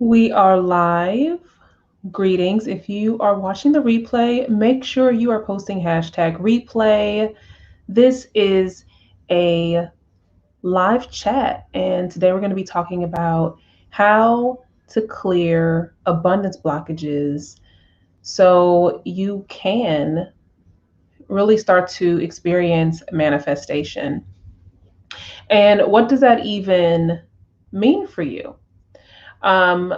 We are live. Greetings. If you are watching the replay, make sure you are posting hashtag replay. This is a live chat, and today we're going to be talking about how to clear abundance blockages so you can really start to experience manifestation. And what does that even mean for you? Um,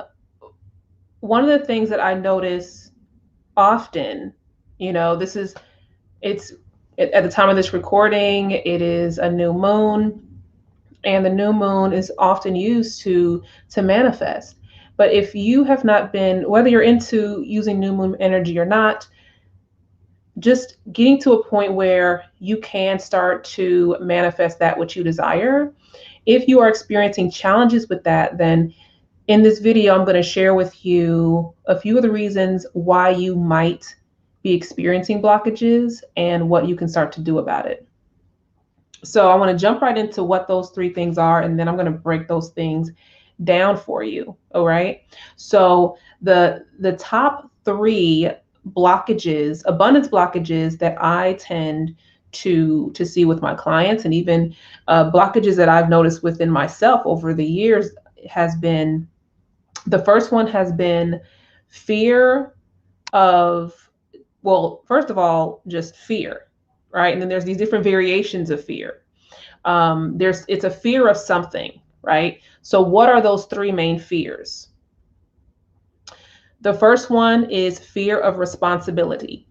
One of the things that I notice often, this is it's at the time of this recording, it is a new moon, and the new moon is often used to manifest. But if you have not been, whether you're into using new moon energy or not, just getting to a point where you can start to manifest that which you desire. If you are experiencing challenges with that, then in this video, I'm going to share with you a few of the reasons why you might be experiencing blockages and what you can start to do about it. So I want to jump right into what those three things are, and then I'm going to break those things down for you. All right. So the top three blockages, abundance blockages that I tend to see with my clients, and even blockages that I've noticed within myself over the years, has been, the first one has been fear of, well, first of all, just fear, right? And then there's these different variations of fear. It's a fear of something, right? So what are those three main fears? The first one is fear of responsibility.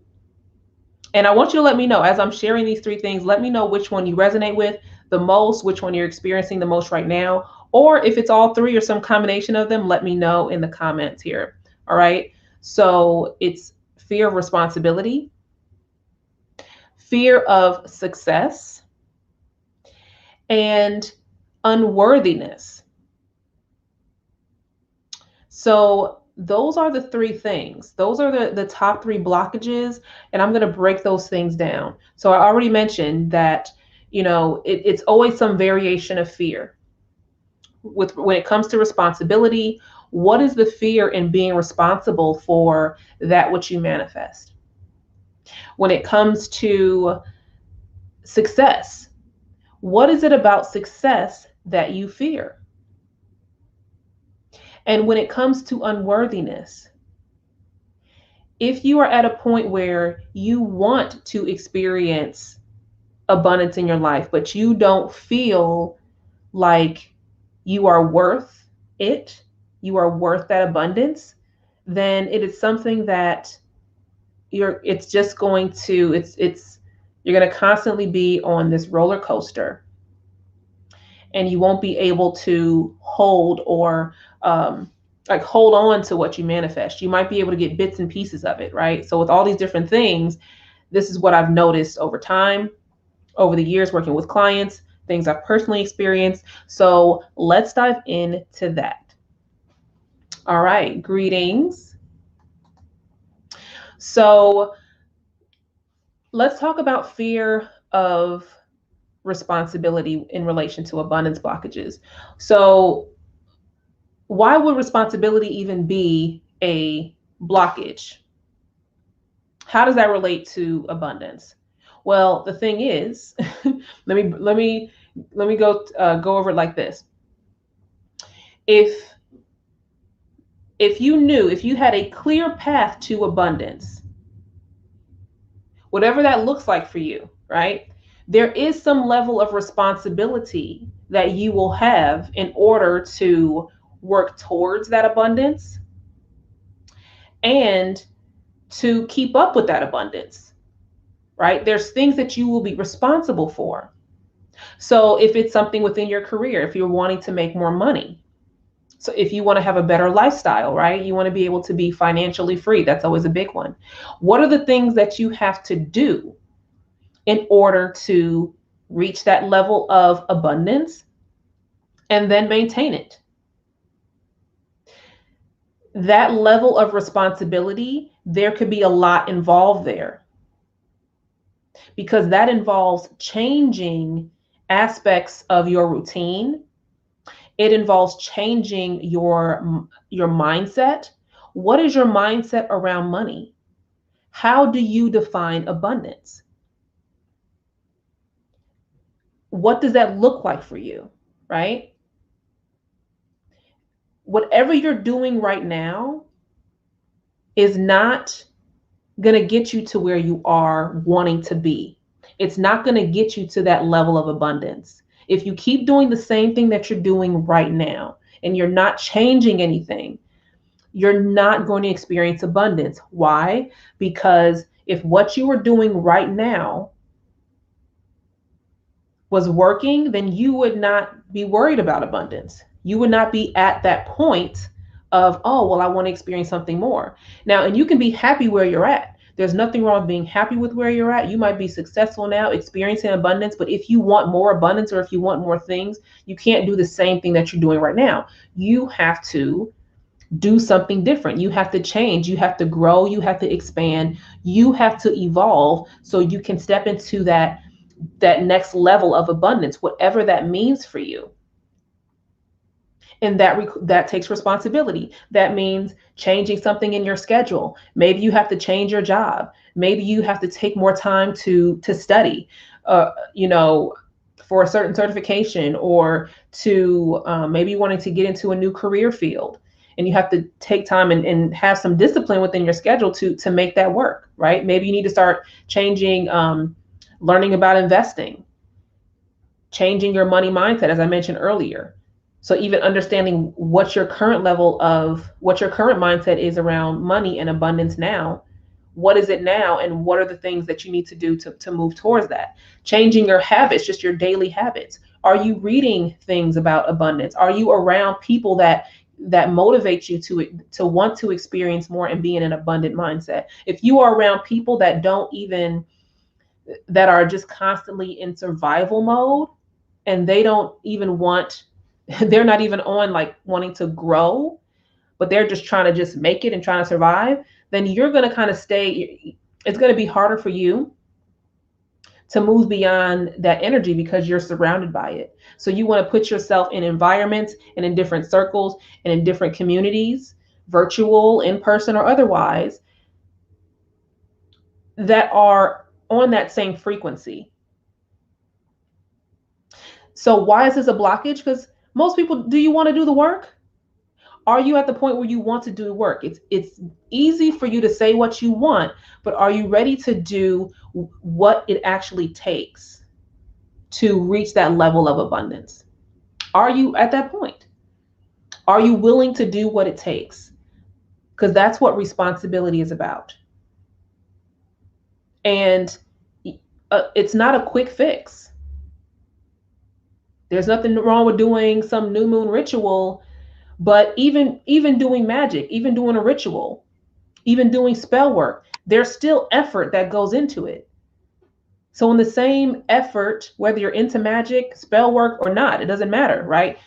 And I want you to let me know, as I'm sharing these three things, let me know which one you resonate with the most, which one you're experiencing the most right now, or if it's all three or some combination of them, let me know in the comments here. All right. So it's fear of responsibility, fear of success, and unworthiness. So those are the three things. Those are the top three blockages, and I'm going to break those things down. So I already mentioned that, it's always some variation of fear. When it comes to responsibility, what is the fear in being responsible for that which you manifest? When it comes to success, what is it about success that you fear? And when it comes to unworthiness, if you are at a point where you want to experience abundance in your life, but you don't feel like you are worth it, you are worth that abundance, then it is something that it's just going to, you're going to constantly be on this roller coaster, and you won't be able to hold or hold on to what you manifest. You might be able to get bits and pieces of it, right? So with all these different things, this is what I've noticed over time, over the years working with clients, things I've personally experienced. So let's dive into that. All right, greetings. So let's talk about fear of responsibility in relation to abundance blockages. So why would responsibility even be a blockage? How does that relate to abundance? Well, the thing is, let me go over it like this. If you had a clear path to abundance, whatever that looks like for you, right? There is some level of responsibility that you will have in order to work towards that abundance and to keep up with that abundance, right? There's things that you will be responsible for. So if it's something within your career, if you're wanting to make more money, so if you want to have a better lifestyle, right? You want to be able to be financially free. That's always a big one. What are the things that you have to do in order to reach that level of abundance and then maintain it? That level of responsibility, there could be a lot involved there, because that involves changing aspects of your routine. It involves changing your mindset. What is your mindset around money? How do you define abundance? What does that look like for you, right? Whatever you're doing right now is not going to get you to where you are wanting to be. It's not going to get you to that level of abundance. If you keep doing the same thing that you're doing right now and you're not changing anything, you're not going to experience abundance. Why? Because if what you are doing right now was working, then you would not be worried about abundance. You would not be at that point of, oh, well, I want to experience something more. Now, and you can be happy where you're at. There's nothing wrong with being happy with where you're at. You might be successful now, experiencing abundance, but if you want more abundance or if you want more things, you can't do the same thing that you're doing right now. You have to do something different. You have to change. You have to grow. You have to expand. You have to evolve so you can step into that next level of abundance, whatever that means for you. And that takes responsibility. That means changing something in your schedule. Maybe you have to change your job. Maybe you have to take more time to study, for a certain certification, or to maybe wanting to get into a new career field. And you have to take time and have some discipline within your schedule to make that work, right? Maybe you need to start changing, learning about investing, changing your money mindset, as I mentioned earlier. So even understanding what your current mindset is around money and abundance now. What is it now, and what are the things that you need to do to move towards that? Changing your habits, just your daily habits. Are you reading things about abundance? Are you around people that motivate you to want to experience more and be in an abundant mindset? If you are around people that are just constantly in survival mode, and they don't even they're not even on like wanting to grow, but they're just trying to just make it and trying to survive, then you're going to kind of stay. It's going to be harder for you to move beyond that energy because you're surrounded by it. So you want to put yourself in environments and in different circles and in different communities, virtual, in person, or otherwise, that are on that same frequency. So why is this a blockage? Because most people, do you want to do the work? Are you at the point where you want to do the work? It's easy for you to say what you want, but are you ready to do what it actually takes to reach that level of abundance? Are you at that point? Are you willing to do what it takes? Because that's what responsibility is about. And it's not a quick fix. There's nothing wrong with doing some new moon ritual, but even doing magic, even doing a ritual, even doing spell work, there's still effort that goes into it. So in the same effort, whether you're into magic, spell work, or not, it doesn't matter, right?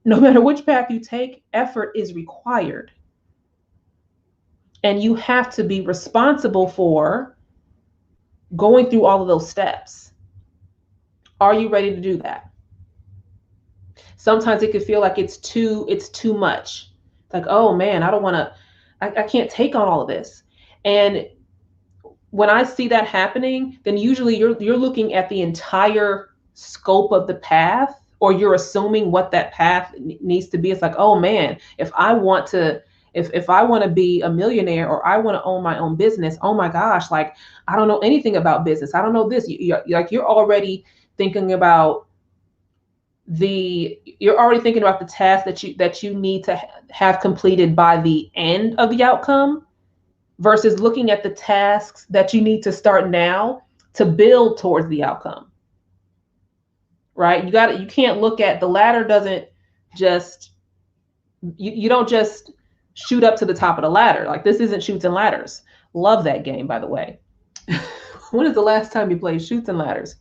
No matter which path you take, effort is required. And you have to be responsible for going through all of those steps. Are you ready to do that? Sometimes it can feel like it's too much. Like, oh man, I can't take on all of this. And when I see that happening, then usually you're looking at the entire scope of the path, or you're assuming what that path needs to be. It's like, oh man, if I want to be a millionaire, or I want to own my own business, oh my gosh, like I don't know anything about business. I don't know this. You're already thinking about the task that you need to have completed by the end of the outcome, versus looking at the tasks that you need to start now to build towards the outcome. Right? You can't look at the ladder. Doesn't just you don't just shoot up to the top of the ladder. Like, this isn't Chutes and Ladders. Love that game, by the way. When is the last time you played Chutes and Ladders?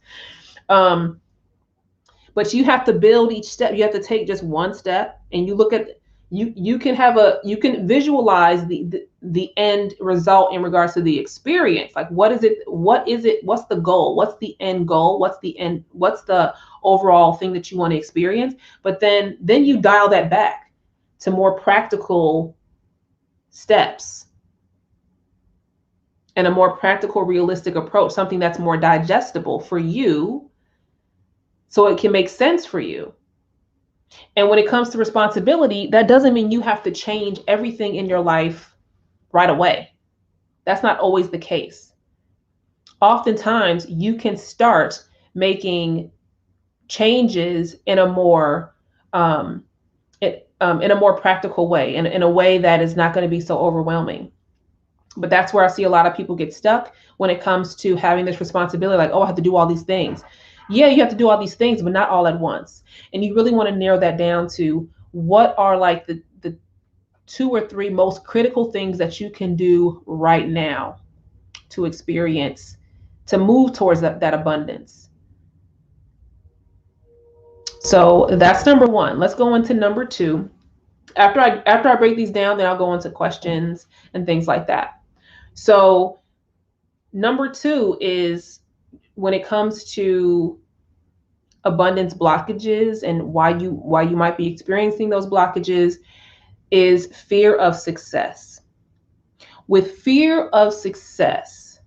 But you have to build each step. You have to take just one step, and you look at You can you can visualize the end result in regards to the experience. Like, what is it? What's the goal? What's the end goal? What's the overall thing that you want to experience? But then you dial that back to more practical steps and a more practical, realistic approach, something that's more digestible for you so it can make sense for you. And when it comes to responsibility, that doesn't mean you have to change everything in your life right away. That's not always the case. Oftentimes, you can start making changes in a more in a more practical way, in a way that is not going to be so overwhelming. But that's where I see a lot of people get stuck when it comes to having this responsibility, like, oh, I have to do all these things. Yeah, you have to do all these things, but not all at once. And you really want to narrow that down to what are like the 2 or 3 most critical things that you can do right now to experience, to move towards that abundance. So that's number 1. Let's go into number 2. After I break these down, then I'll go into questions and things like that. So number 2 is, when it comes to abundance blockages and why you might be experiencing those blockages, is fear of success. With fear of success,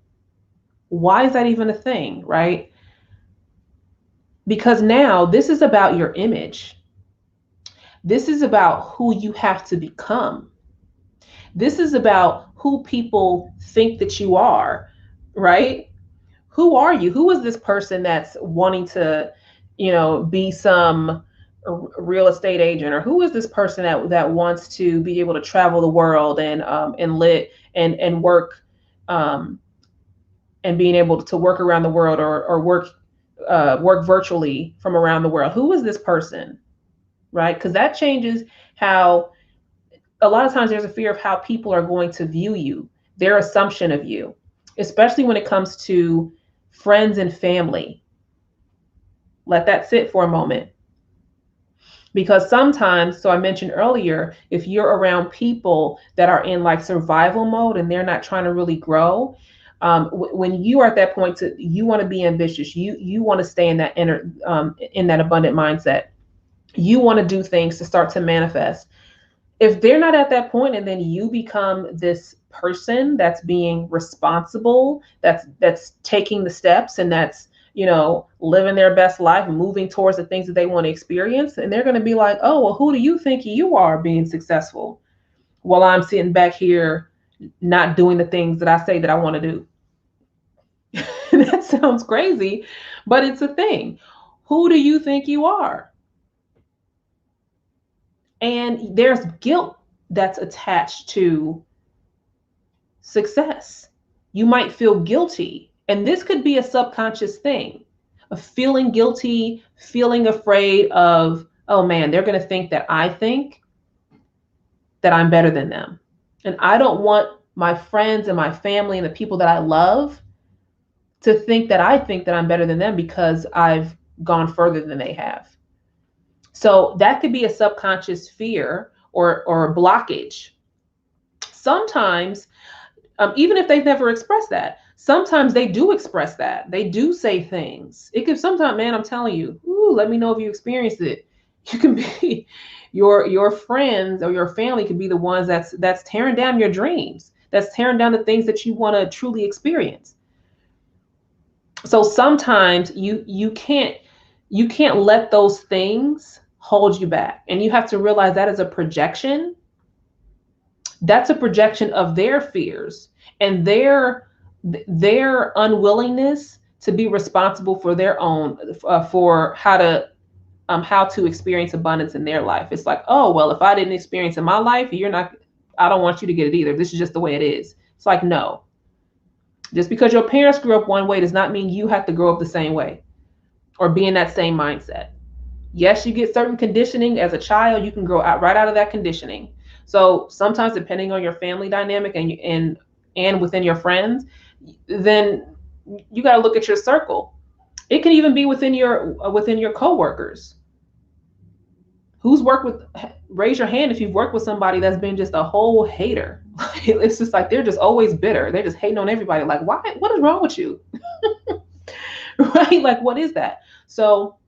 why is that even a thing, right? Because now this is about your image. This is about who you have to become. This is about who people think that you are, right? Who are you? Who is this person that's wanting to, be some real estate agent? Or who is this person that wants to be able to travel the world and live and work, and being able to work around the world, or work virtually from around the world? Who is this person, right? Because that changes how, a lot of times there's a fear of how people are going to view you, their assumption of you, especially when it comes to friends and family. Let that sit for a moment. Because sometimes, so I mentioned earlier, if you're around people that are in like survival mode and they're not trying to really grow, when you are at that point, you want to be ambitious. You want to stay in that in that abundant mindset. You want to do things to start to manifest. If they're not at that point, and then you become this person that's being responsible, that's taking the steps, and that's, living their best life, moving towards the things that they want to experience, and they're going to be like, oh, well, who do you think you are being successful? While I'm sitting back here not doing the things that I say that I want to do. That sounds crazy, but it's a thing. Who do you think you are? And there's guilt that's attached to success. You might feel guilty. And this could be a subconscious thing of feeling guilty, feeling afraid of, oh man, they're going to think that I think that I'm better than them. And I don't want my friends and my family and the people that I love to think that I think that I'm better than them because I've gone further than they have. So that could be a subconscious fear or a blockage. Sometimes, even if they've never expressed that, sometimes they do express that. They do say things. It could sometimes, man, I'm telling you, let me know if you experienced it. You can be, your friends or your family could be the ones that's tearing down your dreams, that's tearing down the things that you want to truly experience. So sometimes you can't let those things hold you back. And you have to realize that is a projection. That's a projection of their fears and their unwillingness to be responsible for their own, for how to experience abundance in their life. It's like, oh, well, if I didn't experience in my life, I don't want you to get it either. This is just the way it is. It's like, no. Just because your parents grew up one way does not mean you have to grow up the same way or be in that same mindset. Yes, you get certain conditioning as a child. You can grow right out of that conditioning. So sometimes, depending on your family dynamic and within your friends, then you got to look at your circle. It can even be within your coworkers Who's worked with, raise your hand if you've worked with somebody that's been just a whole hater. It's just like they're just always bitter. They're just hating on everybody. Like, why? What is wrong with you? Right? Like, what is that? So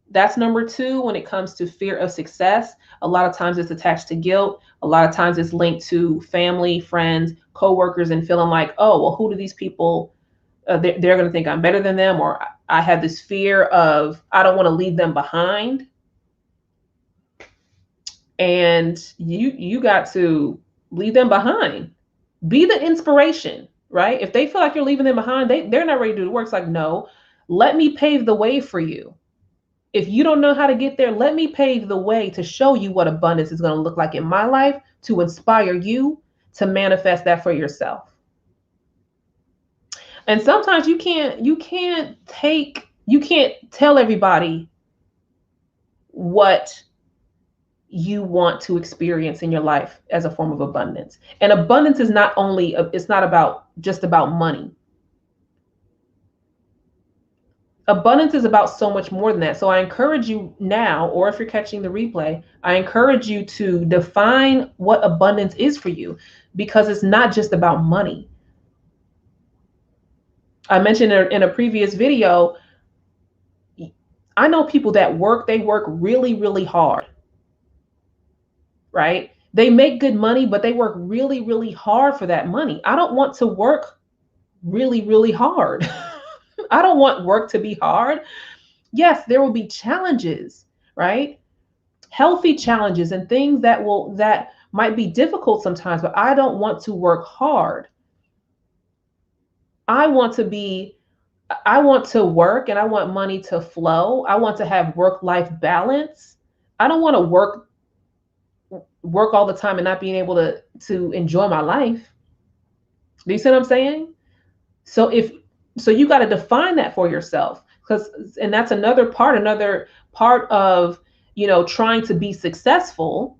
that's number two when it comes to fear of success. A lot of times it's attached to guilt. A lot of times it's linked to family, friends, coworkers, and feeling like, oh, well, who do these people, they're going to think I'm better than them, or I have this fear of, I don't want to leave them behind. And you got to leave them behind. Be the inspiration, right? If they feel like you're leaving them behind, they're not ready to do the work. It's like, no, let me pave the way for you. If you don't know how to get there, let me pave the way to show you what abundance is going to look like in my life, to inspire you to manifest that for yourself. And sometimes you can't tell everybody what you want to experience in your life as a form of abundance. And abundance is not only, it's not about just about money. Abundance is about so much more than that. So I encourage you now, or if you're catching the replay, I encourage you to define what abundance is for you, because it's not just about money. I mentioned in a previous video, I know people that they work really, really hard, right? They make good money, but they work really, really hard for that money. I don't want to work really, really hard. I don't want work to be hard. Yes, there will be challenges, right? Healthy challenges and things that might be difficult sometimes, but I don't want to work hard. I want to work and I want money to flow. I want to have work-life balance. I don't want to work all the time and not being able to enjoy my life. Do you see what I'm saying? So you got to define that for yourself, and that's another part of, trying to be successful.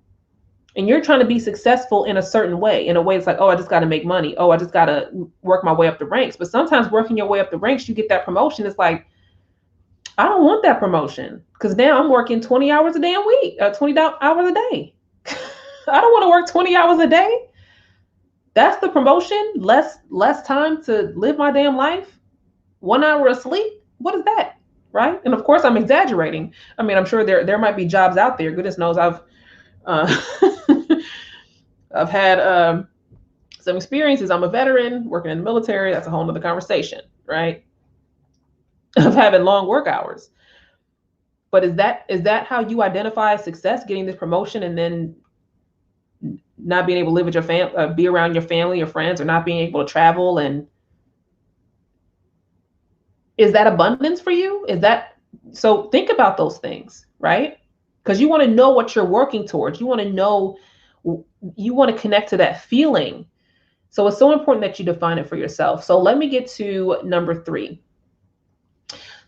And you're trying to be successful in a certain way, in a way it's like, oh, I just got to make money. Oh, I just got to work my way up the ranks. But sometimes working your way up the ranks, you get that promotion. It's like, I don't want that promotion, because now I'm working 20 hours a damn week, 20 hours a day. I don't want to work 20 hours a day. That's the promotion. Less time to live my damn life. 1 hour of sleep. What is that? Right? And of course, I'm exaggerating. I mean, I'm sure there might be jobs out there. Goodness knows I've had some experiences. I'm a veteran working in the military. That's a whole nother conversation, right? Of having long work hours. But is that how you identify success, getting this promotion and then not being able to live with your family, be around your family or friends, or not being able to travel? And is that abundance for you? So think about those things, right? Because you want to know what you're working towards. You want to connect to that feeling. So it's so important that you define it for yourself. So let me get to number 3.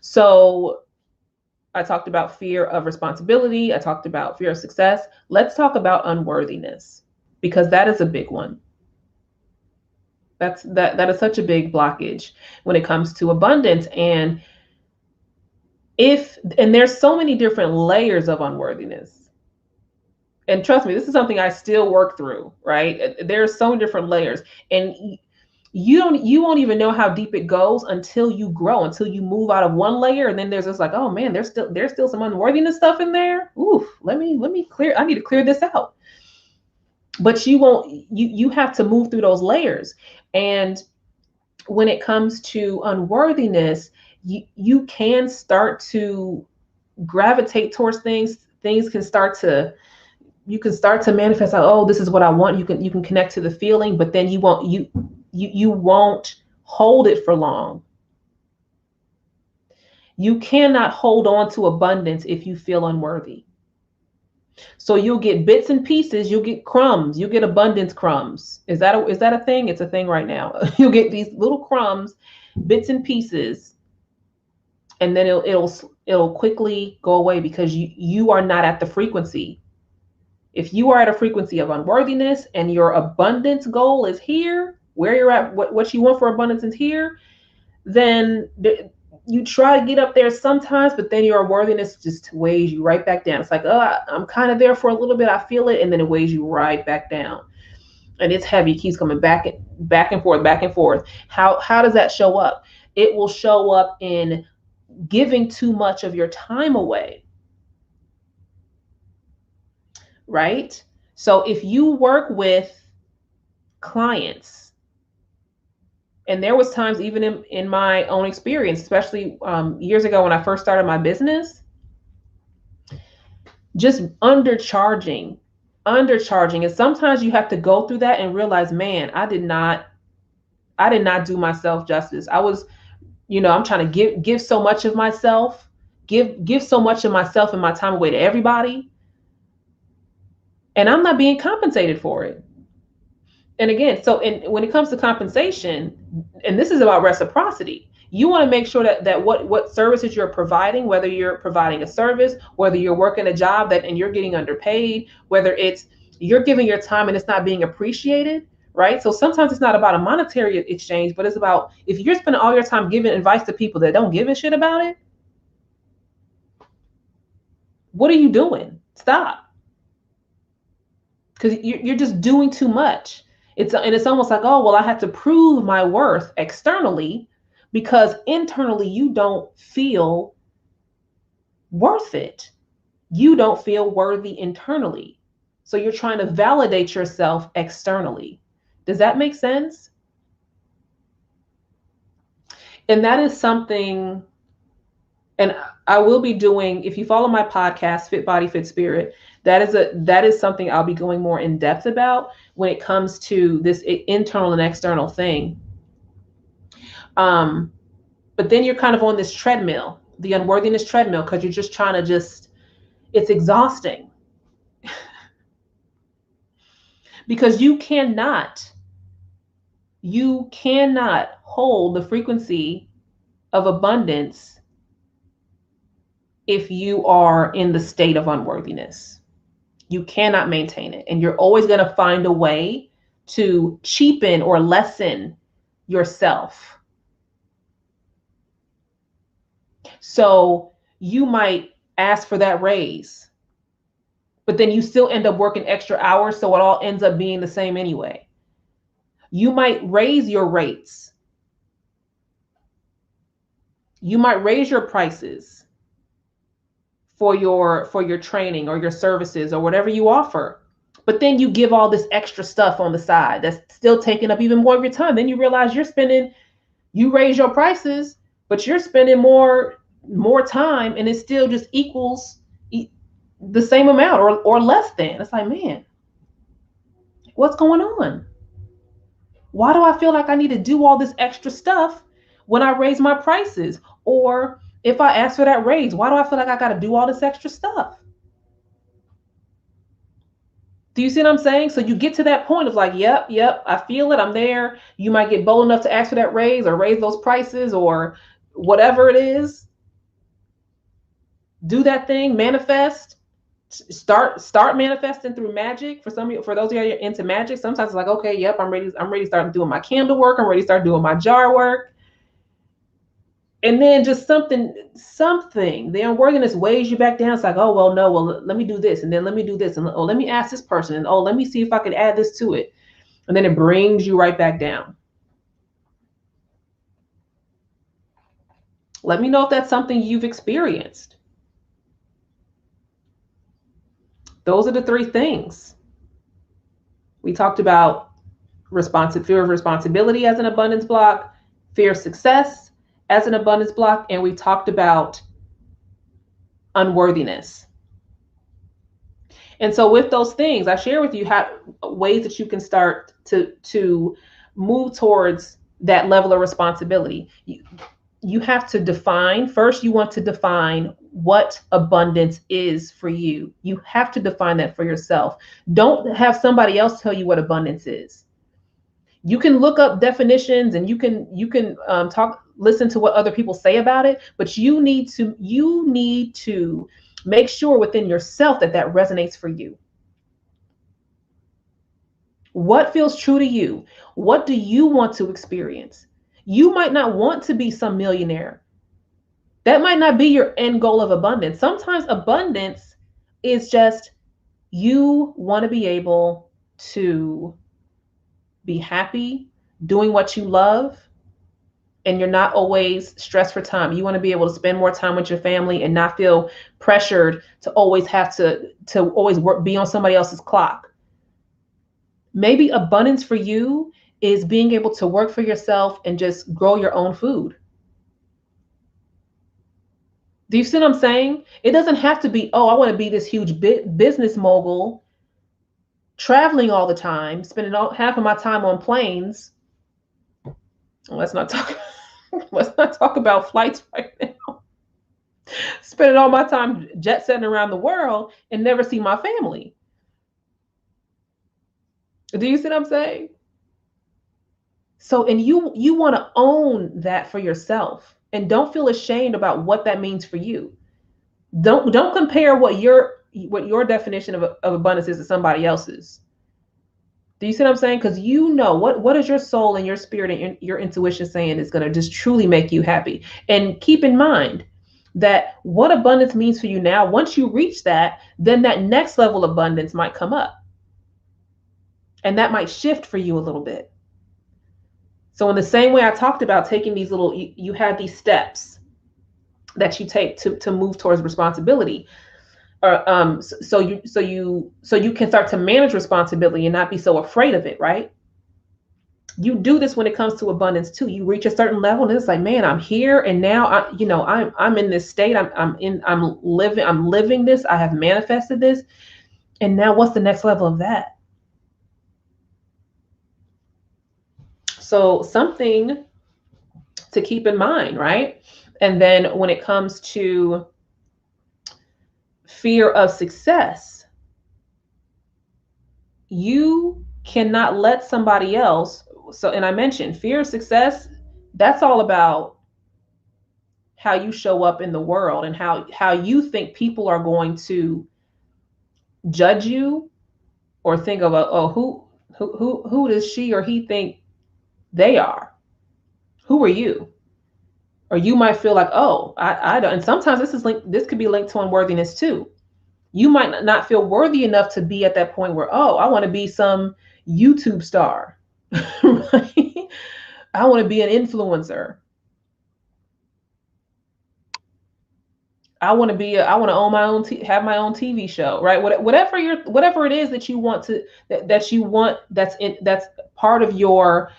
So I talked about fear of responsibility. I talked about fear of success. Let's talk about unworthiness, because that is a big one. That is such a big blockage when it comes to abundance. And there's so many different layers of unworthiness. And trust me, this is something I still work through, right? There's so many different layers. And you won't even know how deep it goes until you grow, until you move out of one layer. And then there's just like, oh man, there's still some unworthiness stuff in there. Oof, I need to clear this out. But you have to move through those layers. And when it comes to unworthiness, you can start to gravitate towards things. You can start to manifest like, oh, this is what I want. You can connect to the feeling, but then you won't hold it for long. You cannot hold on to abundance if you feel unworthy. So you'll get bits and pieces, you'll get crumbs, you'll get abundance crumbs. Is that a thing? It's a thing right now. You'll get these little crumbs, bits and pieces, and then it'll quickly go away, because you are not at the frequency. If you are at a frequency of unworthiness and your abundance goal is here, where you're at, what you want for abundance is here, then you try to get up there sometimes, but then your unworthiness just weighs you right back down. It's like, oh, I'm kind of there for a little bit. I feel it. And then it weighs you right back down. And it's heavy. It keeps coming back and forth, back and forth. How does that show up? It will show up in giving too much of your time away, right? So if you work with clients, and there was times even in my own experience, especially years ago when I first started my business, just undercharging. And sometimes you have to go through that and realize, man, I did not do myself justice. I was, I'm trying to give so much of myself, give so much of myself and my time away to everybody, and I'm not being compensated for it. And again, so when it comes to compensation, and this is about reciprocity, you want to make sure that what services you're providing, whether you're providing a service, whether you're working a job and you're getting underpaid, whether it's you're giving your time and it's not being appreciated, right? So sometimes it's not about a monetary exchange, but it's about, if you're spending all your time giving advice to people that don't give a shit about it, what are you doing? Stop. Because you're just doing too much. It's almost like, oh, well, I have to prove my worth externally because internally you don't feel worth it. You don't feel worthy internally. So you're trying to validate yourself externally. Does that make sense? And that is something, and I will be doing, if you follow my podcast, Fit Body, Fit Spirit, that is something I'll be going more in depth about when it comes to this internal and external thing. But then you're kind of on this treadmill, the unworthiness treadmill, because you're just trying to it's exhausting. Because you cannot hold the frequency of abundance if you are in the state of unworthiness. You cannot maintain it. And you're always going to find a way to cheapen or lessen yourself. So you might ask for that raise, but then you still end up working extra hours. So it all ends up being the same anyway. You might raise your rates. You might raise your prices for your training or your services or whatever you offer. But then you give all this extra stuff on the side that's still taking up even more of your time. Then you realize you raise your prices, but you're spending more time, and it still just equals the same amount or less than. It's like, man, what's going on? Why do I feel like I need to do all this extra stuff when I raise my prices? Or if I ask for that raise, why do I feel like I got to do all this extra stuff? Do you see what I'm saying? So you get to that point of like, yep, I feel it. I'm there. You might get bold enough to ask for that raise or raise those prices or whatever it is. Do that thing, manifest. Start manifesting through magic. For those of you into magic, sometimes it's like, okay, yep, I'm ready to start doing my candle work. I'm ready to start doing my jar work. And then just something, the unworthiness weighs you back down. It's like, oh, well, no, well, let me do this. And then let me do this. And oh, let me ask this person. And oh, let me see if I can add this to it. And then it brings you right back down. Let me know if that's something you've experienced. Those are the three things. We talked about fear of responsibility as an abundance block, fear of success as an abundance block, and we talked about unworthiness. And so with those things, I share with you ways that you can start to move towards that level of responsibility. You have to define, first you want to define what abundance is for you. You have to define that for yourself. Don't have somebody else tell you what abundance is. You can look up definitions and you can listen to what other people say about it, but you need to make sure within yourself that resonates for you. What feels true to you? What do you want to experience? You might not want to be some millionaire. That might not be your end goal of abundance. Sometimes abundance is just you want to be able to be happy doing what you love, and you're not always stressed for time. You want to be able to spend more time with your family and not feel pressured to always have to always work, be on somebody else's clock. Maybe abundance for you is being able to work for yourself and just grow your own food. Do you see what I'm saying? It doesn't have to be, oh, I want to be this huge business mogul, traveling all the time, spending half of my time on planes. Let's not talk. Let's not talk about flights right now. Spending all my time jet setting around the world and never see my family. Do you see what I'm saying? So, and you want to own that for yourself, and don't feel ashamed about what that means for you. Don't compare what your definition of abundance is to somebody else's. Do you see what I'm saying? Because you know what is your soul and your spirit and your intuition saying is going to just truly make you happy. And keep in mind that what abundance means for you now, once you reach that, then that next level of abundance might come up. And that might shift for you a little bit. So in the same way I talked about taking these little, you have these steps that you take to move towards responsibility. Or so you can start to manage responsibility and not be so afraid of it, right? You do this when it comes to abundance too. You reach a certain level and it's like, man, I'm here and now I'm in this state. I'm living this. I have manifested this. And now what's the next level of that? So something to keep in mind, right? And then when it comes to fear of success, you cannot let somebody else. So, and I mentioned fear of success, that's all about how you show up in the world and how you think people are going to judge you, or think of who does she or he think they are? Who are you? Or you might feel like, oh, I don't. And sometimes this could be linked to unworthiness too. You might not feel worthy enough to be at that point where, oh, I want to be some YouTube star. Right? I want to be an influencer. I want to own my own, have my own TV show, right? Whatever it is that you want to, that you want, that's part of your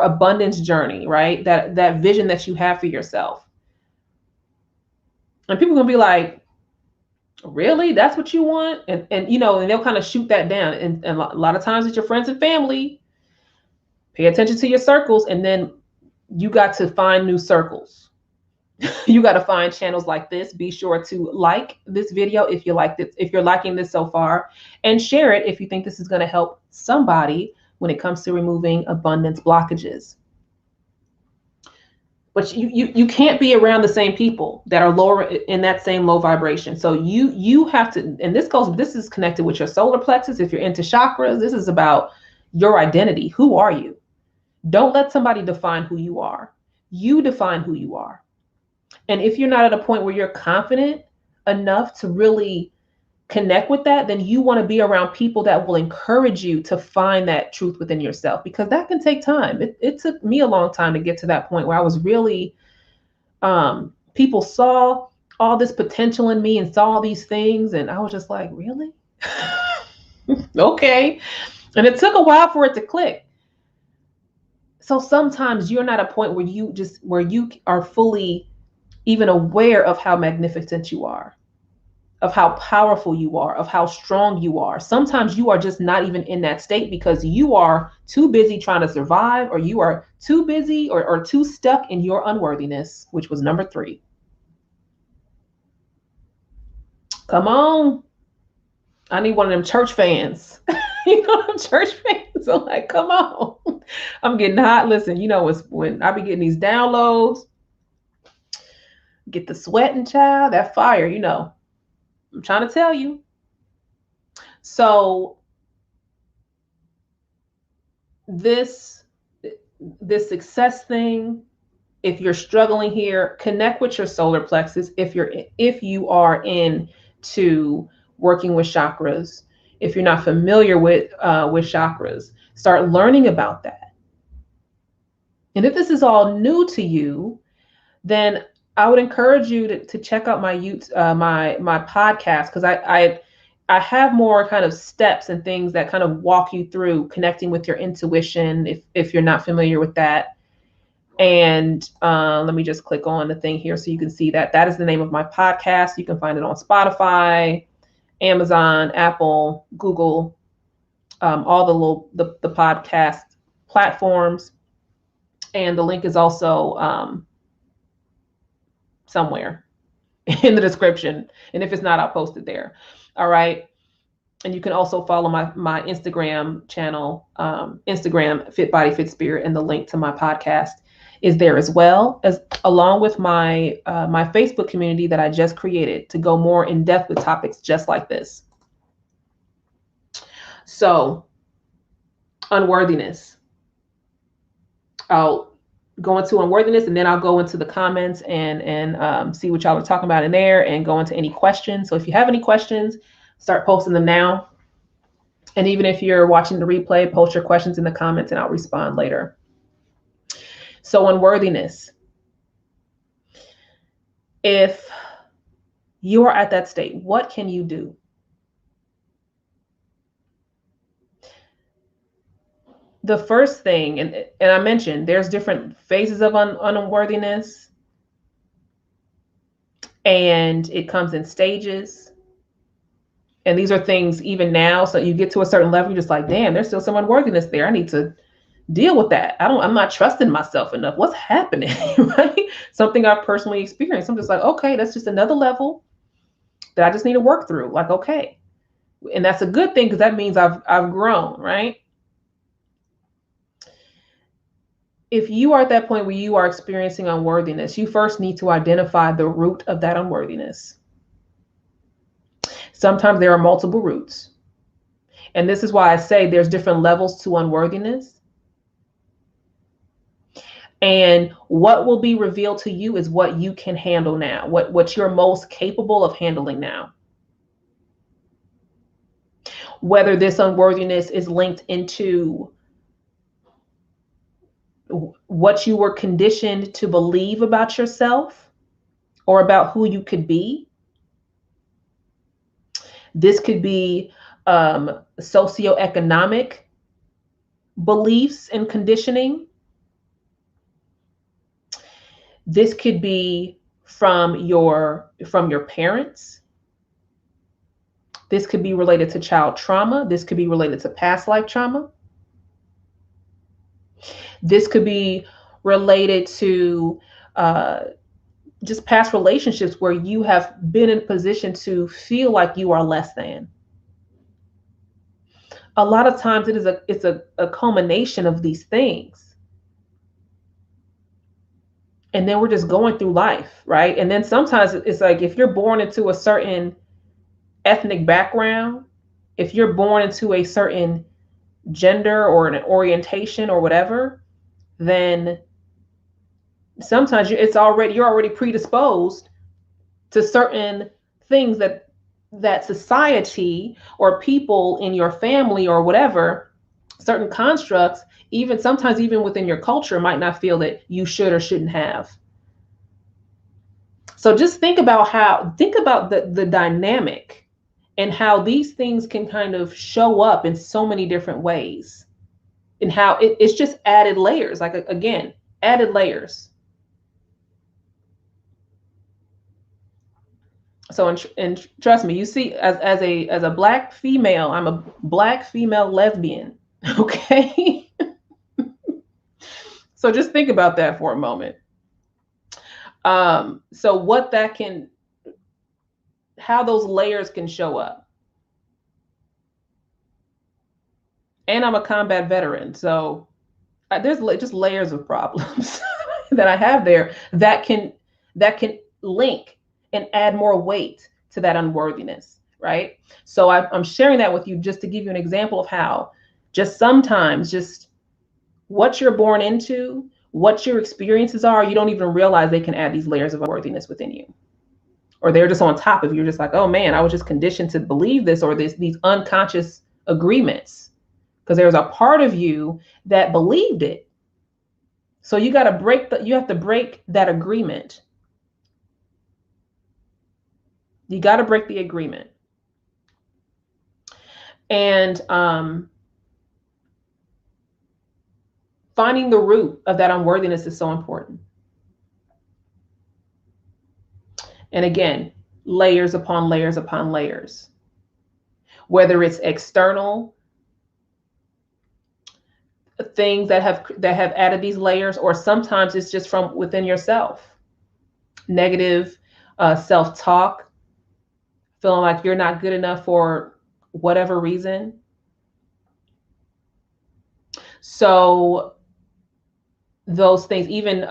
abundance journey, right? That vision that you have for yourself. And people are gonna be like, really? That's what you want? And and they'll kind of shoot that down. And a lot of times it's your friends and family. Pay attention to your circles, and then you got to find new circles. You got to find channels like this. Be sure to like this video if you like this, if you're liking this so far, and share it if you think this is going to help somebody when it comes to removing abundance blockages. But you can't be around the same people that are lower in that same low vibration. So you have to, and this is connected with your solar plexus. If you're into chakras, this is about your identity. Who are you? Don't let somebody define who you are. You define who you are. And if you're not at a point where you're confident enough to really connect with that, then you want to be around people that will encourage you to find that truth within yourself, because that can take time. It took me a long time to get to that point where I was really, people saw all this potential in me and saw all these things. And I was just like, really? Okay. And it took a while for it to click. So sometimes you're not at a point where you are fully even aware of how magnificent you are, of how powerful you are, of how strong you are. Sometimes you are just not even in that state because you are too busy trying to survive, or you are too busy or too stuck in your unworthiness, which was number 3. Come on. I need one of them church fans. Them church fans are like, come on. I'm getting hot. Listen, it's when I be getting these downloads, get the sweating, child, that fire, I'm trying to tell you. So this success thing, If you're struggling here, connect with your solar plexus. If you are into working with chakras, if you're not familiar with chakras, start learning about that. And if this is all new to you, then I would encourage you to check out my my podcast, because I have more kind of steps and things that kind of walk you through connecting with your intuition if you're not familiar with that. And let me just click on the thing here so you can see that. That is the name of my podcast. You can find it on Spotify, Amazon, Apple, Google, all the podcast platforms. And the link is also somewhere in the description. And if it's not, I'll post it there. All right. And you can also follow my Instagram channel, Instagram Fit Body Fit Spirit, and the link to my podcast is there as well, as along with my my Facebook community that I just created to go more in depth with topics just like this. So, unworthiness. I'll go into unworthiness, and then I'll go into the comments and see what y'all are talking about in there, and go into any questions. So if you have any questions, start posting them now. And even if you're watching the replay, post your questions in the comments and I'll respond later. So unworthiness. If you are at that state, what can you do? The first thing, and I mentioned there's different phases of unworthiness, and it comes in stages. And these are things even now. So you get to a certain level, you're just like, damn, there's still some unworthiness there. I need to deal with that. I'm not trusting myself enough. What's happening? Right? Something I've personally experienced. I'm just like, okay, that's just another level that I just need to work through. Like, okay. And that's a good thing, because that means I've grown, right? If you are at that point where you are experiencing unworthiness, you first need to identify the root of that unworthiness. Sometimes there are multiple roots. And this is why I say there's different levels to unworthiness. And what will be revealed to you is what you can handle now, what you're most capable of handling now. Whether this unworthiness is linked into what you were conditioned to believe about yourself or about who you could be. This could be socioeconomic beliefs and conditioning. This could be from your parents. This could be related to child trauma. This could be related to past life trauma. This could be related to just past relationships where you have been in a position to feel like you are less than. A lot of times it's a culmination of these things. And then we're just going through life, right? And then sometimes it's like, if you're born into a certain ethnic background, if you're born into a certain gender or an orientation or whatever, then sometimes you're already predisposed to certain things that society or people in your family or whatever, certain constructs, sometimes even within your culture, might not feel that you should or shouldn't have. So just think about the dynamic and how these things can kind of show up in so many different ways, and how it's just added layers, like, again, added layers. So, and trust me, you see, as a Black female, I'm a Black female lesbian. Okay. So just think about that for a moment. So how those layers can show up. And I'm a combat veteran, so there's just layers of problems that I have there that can link and add more weight to that unworthiness, right? So I'm sharing that with you just to give you an example of how just sometimes just what you're born into, what your experiences are, you don't even realize they can add these layers of unworthiness within you. Or they're just on top of you. You're just like, oh man, I was just conditioned to believe this, or these unconscious agreements. Because there's a part of you that believed it. So you got to you have to break that agreement. You got to break the agreement. And finding the root of that unworthiness is so important. And again, layers upon layers upon layers. Whether it's external things that have added these layers, or sometimes it's just from within yourself. Negative self-talk, feeling like you're not good enough for whatever reason. So those things, even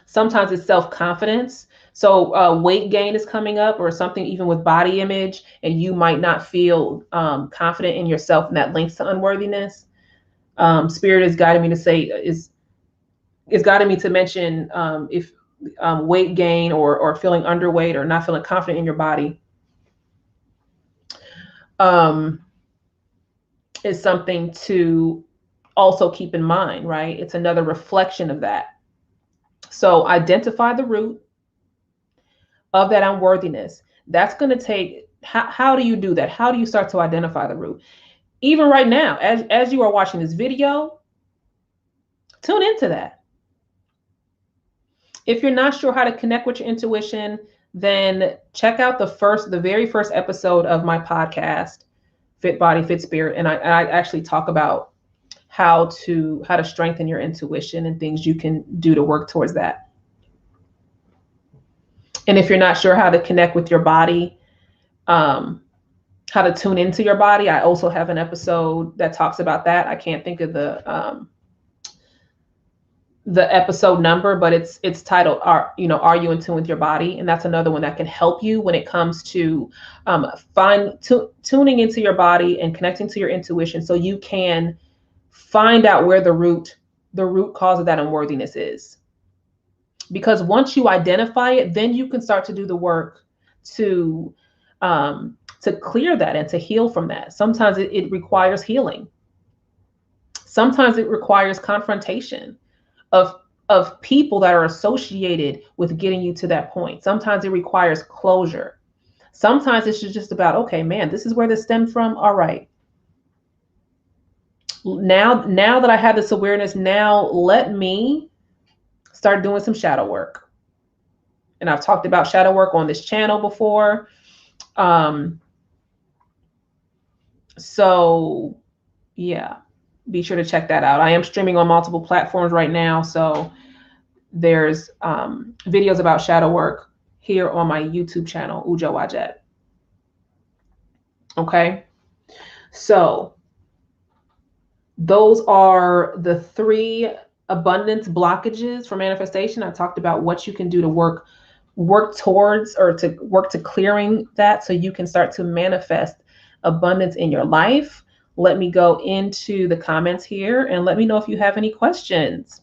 sometimes it's self-confidence. So weight gain is coming up, or something even with body image, and you might not feel confident in yourself, and that links to unworthiness. Spirit has guided me to say, is guided me to mention if weight gain or feeling underweight or not feeling confident in your body is something to also keep in mind, right? It's another reflection of that. So identify the root of that unworthiness. That's going to take, how do you do that? How do you start to identify the root? Even right now, as you are watching this video, tune into that. If you're not sure how to connect with your intuition, then check out the very first episode of my podcast, Fit Body, Fit Spirit. And I actually talk about how to strengthen your intuition and things you can do to work towards that. And if you're not sure how to connect with your body, how to tune into your body, I also have an episode that talks about that. I can't think of the episode number, but it's titled, Are You in Tune with Your Body? And that's another one that can help you when it comes to tuning into your body and connecting to your intuition, so you can find out where the root cause of that unworthiness is. Because once you identify it, then you can start to do the work to clear that and to heal from that. Sometimes it requires healing. Sometimes it requires confrontation of people that are associated with getting you to that point. Sometimes it requires closure. Sometimes it's just about, okay, man, this is where this stemmed from. All right. Now that I have this awareness, now let me start doing some shadow work. And I've talked about shadow work on this channel before. So yeah, be sure to check that out. I am streaming on multiple platforms right now. So there's videos about shadow work here on my YouTube channel, Ujo Wajet. Okay. So those are the 3 abundance blockages for manifestation. I talked about what you can do to work towards, or to work to clearing that, so you can start to manifest abundance in your life. Let me go into the comments here and let me know if you have any questions.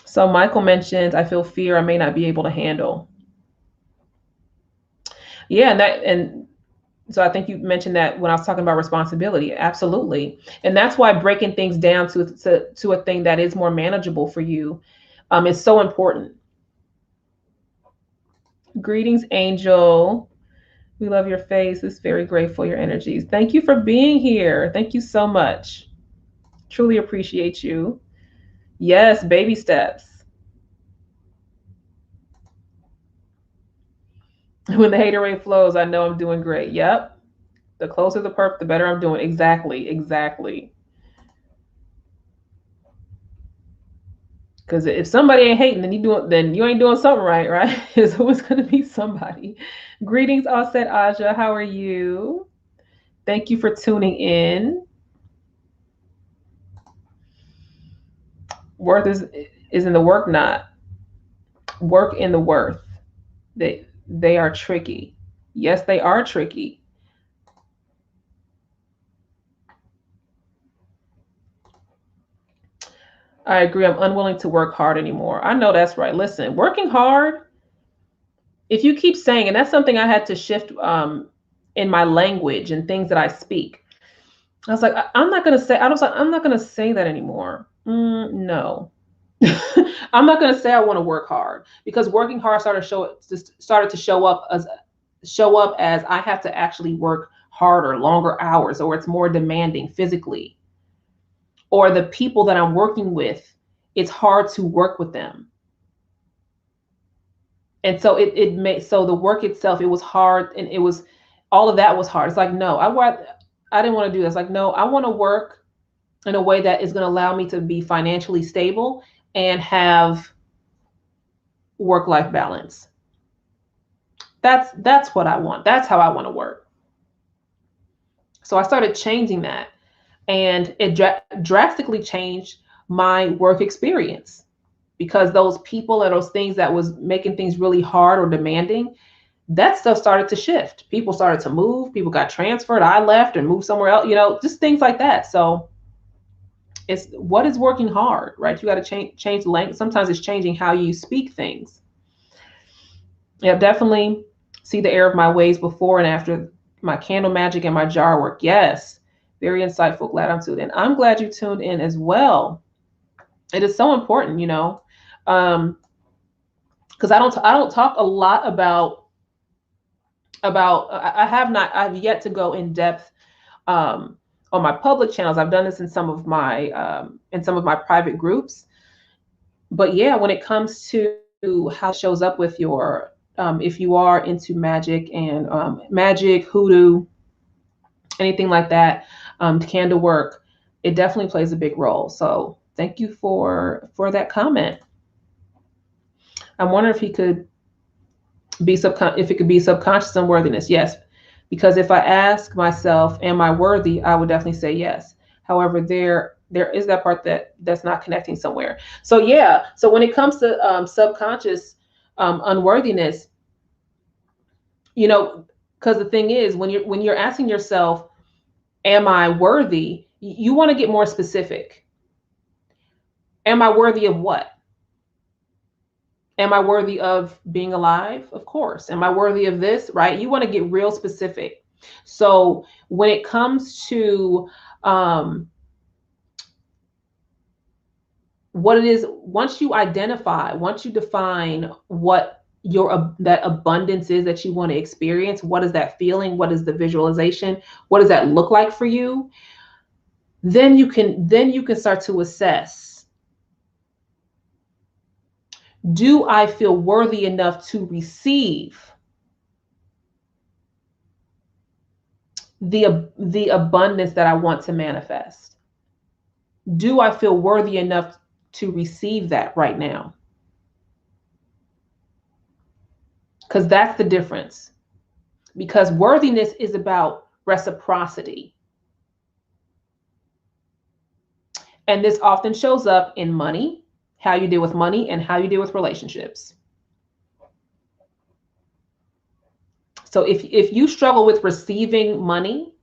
So Michael mentions, I feel fear I may not be able to handle. Yeah, and so I think you mentioned that when I was talking about responsibility. Absolutely. And that's why breaking things down to a thing that is more manageable for you is so important. Greetings, Angel. We love your face. It's very grateful, your energies. Thank you for being here. Thank you so much. Truly appreciate you. Yes, baby steps. When the haterade flows, I know I'm doing great. Yep. The closer the perp, the better I'm doing. Exactly. Because if somebody ain't hating, then you ain't doing something right? It's always going to be somebody. Greetings, Offset Aja. How are you? Thank you for tuning in. Worth is in the work, not work in the worth. They are tricky. Yes, they are tricky. I agree. I'm unwilling to work hard anymore. I know that's right. Listen, working hard, if you keep saying, and that's something I had to shift in my language and things that I speak. I was like, I'm not gonna say. I was like, I'm not gonna say that anymore. No, I'm not gonna say I want to work hard, because working hard started to show up as I have to actually work harder, longer hours, or it's more demanding physically, or the people that I'm working with, it's hard to work with them. And so it made, so the work itself, it was hard, and it was, all of that was hard. It's like, no, I didn't want to do this. Like, no, I want to work in a way that is going to allow me to be financially stable and have work-life balance. That's what I want. That's how I want to work. So I started changing that, and it drastically changed my work experience, because those people and those things that was making things really hard or demanding, that stuff started to shift. People started to move, people got transferred, I left and moved somewhere else, just things like that. So it's, what is working hard, right? You got to change the language. Sometimes it's changing how you speak things. Yeah, definitely see the error of my ways before and after my candle magic and my jar work. Yes, very insightful. Glad I'm tuned in. I'm glad you tuned in as well. It is so important, because I don't talk a lot about I've yet to go in depth on my public channels. I've done this in some of my private groups, but yeah, when it comes to how it shows up with your if you are into magic and magic, hoodoo, anything like that, candle work, it definitely plays a big role. So thank you for that comment. I'm wondering if he could if it could be subconscious unworthiness. Yes, because if I ask myself, am I worthy, I would definitely say yes. However, there is that part that's not connecting somewhere. So yeah, so when it comes to subconscious unworthiness, because the thing is, when you're asking yourself, am I worthy, you want to get more specific. Am I worthy of what? Am I worthy of being alive? Of course. Am I worthy of this? Right? You want to get real specific. So when it comes to what it is, once you define what that abundance is that you want to experience, what is that feeling? What is the visualization? What does that look like for you? Then you can start to assess, do I feel worthy enough to receive the abundance that I want to manifest? Do I feel worthy enough to receive that right now? Because that's the difference. Because worthiness is about reciprocity. And this often shows up in money, how you deal with money, and how you deal with relationships. So if you struggle with receiving money,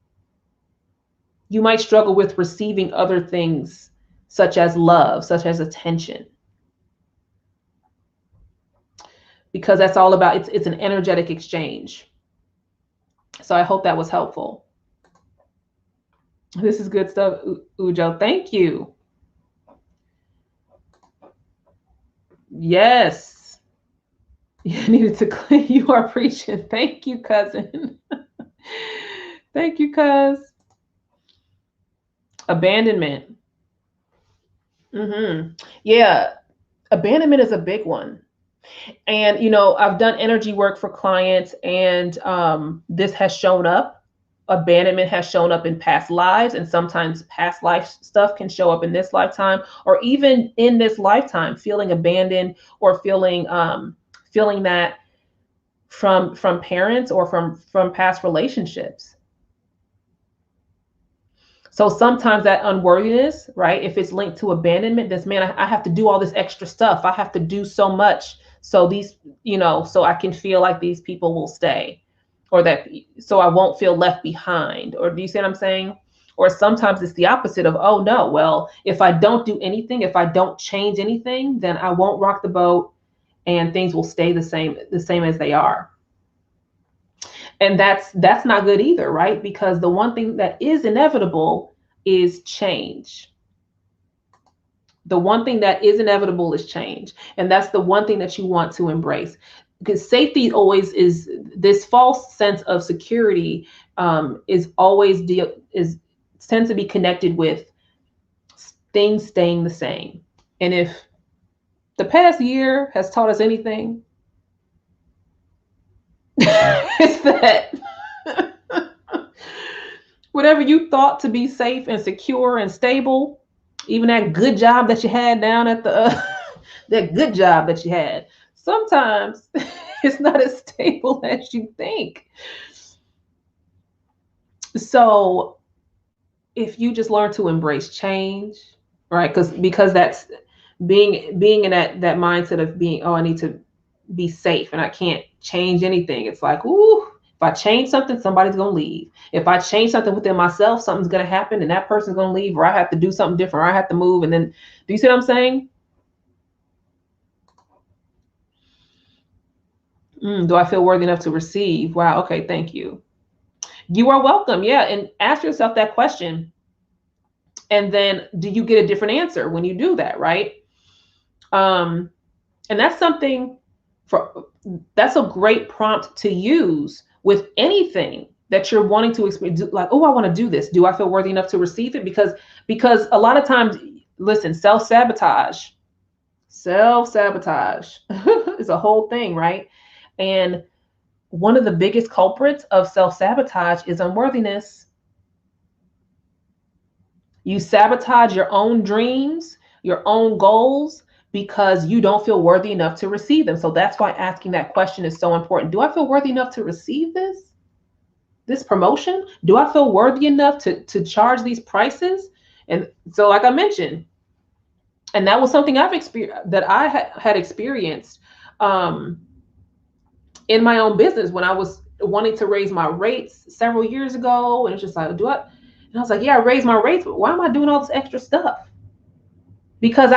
you might struggle with receiving other things, such as love, such as attention. Because that's all about, it's an energetic exchange. So I hope that was helpful. This is good stuff, Ujo. Thank you. Yes. You needed to clean. You are preaching. Thank you, cousin. Thank you, cuz. Abandonment. Yeah. Abandonment is a big one. And, I've done energy work for clients, and this has shown up. Abandonment has shown up in past lives, and sometimes past life stuff can show up in this lifetime, or even in this lifetime, feeling abandoned, or feeling that from parents, or from past relationships. So sometimes that unworthiness, right, if it's linked to abandonment, this, man, I have to do all this extra stuff. I have to do so much, so so I can feel like these people will stay, or that, so I won't feel left behind. Or do you see what I'm saying? Or sometimes it's the opposite of, oh no, well, if I don't do anything, if I don't change anything, then I won't rock the boat and things will stay the same as they are. And that's not good either, right? Because the one thing that is inevitable is change. The one thing that is inevitable is change. And that's the one thing that you want to embrace. Because safety always is this false sense of security, is always tends to be connected with things staying the same. And if the past year has taught us anything, it's that whatever you thought to be safe and secure and stable, even that good job that you had down at the that good job that you had, sometimes it's not as stable as you think. So if you just learn to embrace change, right? Because that's being in that mindset of being, oh, I need to be safe and I can't change anything. It's like, ooh, if I change something, somebody's going to leave. If I change something within myself, something's going to happen and that person's going to leave, or I have to do something different, or I have to move. And then, do you see what I'm saying? Do I feel worthy enough to receive? Wow. Okay. Thank you. You are welcome. Yeah. And ask yourself that question. And then do you get a different answer when you do that? Right. And that's something that's a great prompt to use with anything that you're wanting to experience. Like, oh, I want to do this. Do I feel worthy enough to receive it? Because a lot of times, listen, self-sabotage is a whole thing, right? And one of the biggest culprits of self-sabotage is unworthiness. You sabotage your own dreams, your own goals, because you don't feel worthy enough to receive them. So that's why asking that question is so important. Do I feel worthy enough to receive this promotion? Do I feel worthy enough to charge these prices? And so, like I mentioned, and that was something I've experienced, that I had experienced in my own business when I was wanting to raise my rates several years ago. And it's just like, do I? And I was like, yeah, I raised my rates, but why am I doing all this extra stuff? Because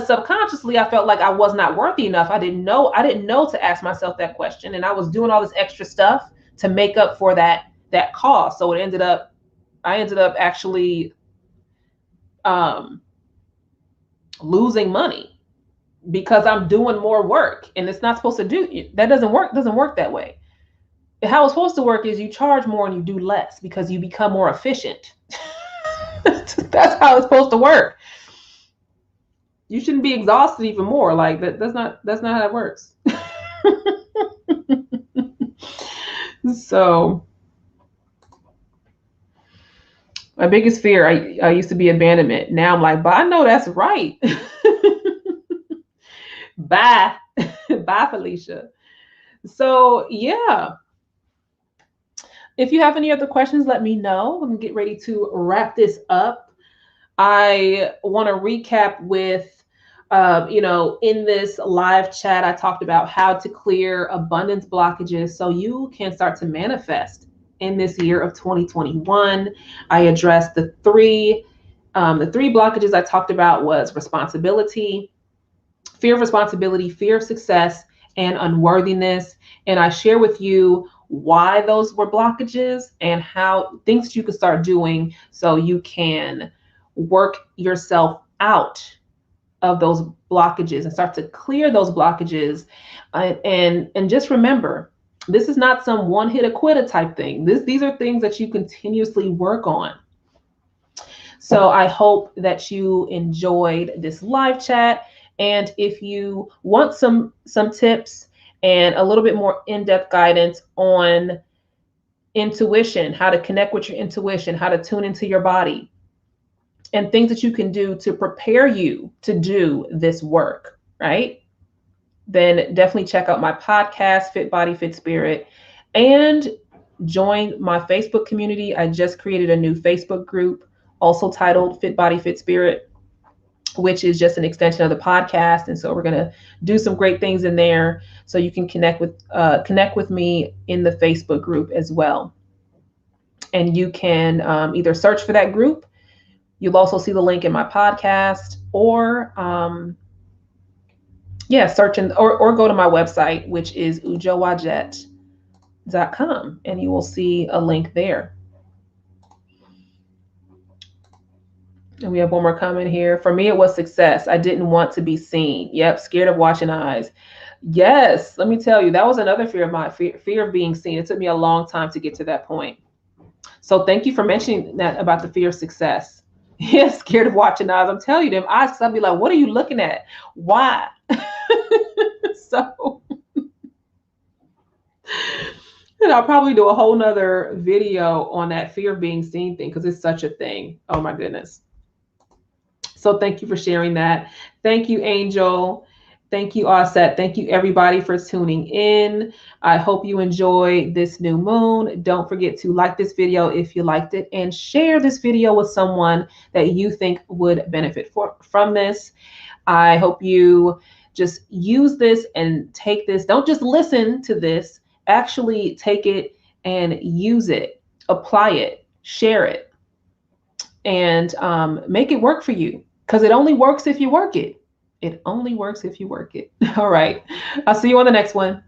subconsciously I felt like I was not worthy enough. I didn't know to ask myself that question. And I was doing all this extra stuff to make up for that cost. So I ended up actually losing money because I'm doing more work, and it's not supposed to do that. Doesn't work that way. How it's supposed to work is you charge more and you do less because you become more efficient. That's how it's supposed to work. You shouldn't be exhausted even more. Like that's not how it works. So my biggest fear, I used to be abandonment. Now I'm like, but I know that's right. Bye. Bye, Felicia. So yeah. If you have any other questions, let me know. I'm gonna get ready to wrap this up. I want to recap with, in this live chat, I talked about how to clear abundance blockages so you can start to manifest in this year of 2021. I addressed the three blockages I talked about was responsibility, fear of responsibility, fear of success, and unworthiness. And I share with you why those were blockages and how things you can start doing so you can work yourself out of those blockages and start to clear those blockages. And just remember, this is not some one hit a quitter type thing. These are things that you continuously work on. So I hope that you enjoyed this live chat. And if you want some tips and a little bit more in-depth guidance on intuition, how to connect with your intuition, how to tune into your body, and things that you can do to prepare you to do this work, right? Then definitely check out my podcast, Fit Body, Fit Spirit, and join my Facebook community. I just created a new Facebook group, also titled Fit Body, Fit Spirit, which is just an extension of the podcast. And so we're going to do some great things in there so you can connect with me in the Facebook group as well. And you can either search for that group. You'll also see the link in my podcast, or search or go to my website, which is ujowajet.com, and you will see a link there. And we have one more comment here. For me, it was success. I didn't want to be seen. Yep, scared of watching eyes. Yes, let me tell you, that was another fear of mine, fear of being seen. It took me a long time to get to that point. So thank you for mentioning that about the fear of success. Yeah, scared of watching eyes. I'm telling you, them eyes, because I'll be like, what are you looking at? Why? So, and I'll probably do a whole nother video on that fear of being seen thing, because it's such a thing. Oh my goodness. So thank you for sharing that. Thank you, Angel. Thank you, Offset. Thank you, everybody, for tuning in. I hope you enjoy this new moon. Don't forget to like this video if you liked it, and share this video with someone that you think would benefit from this. I hope you just use this and take this. Don't just listen to this. Actually take it and use it. Apply it. Share it. And make it work for you, because it only works if you work it. It only works if you work it. All right. I'll see you on the next one.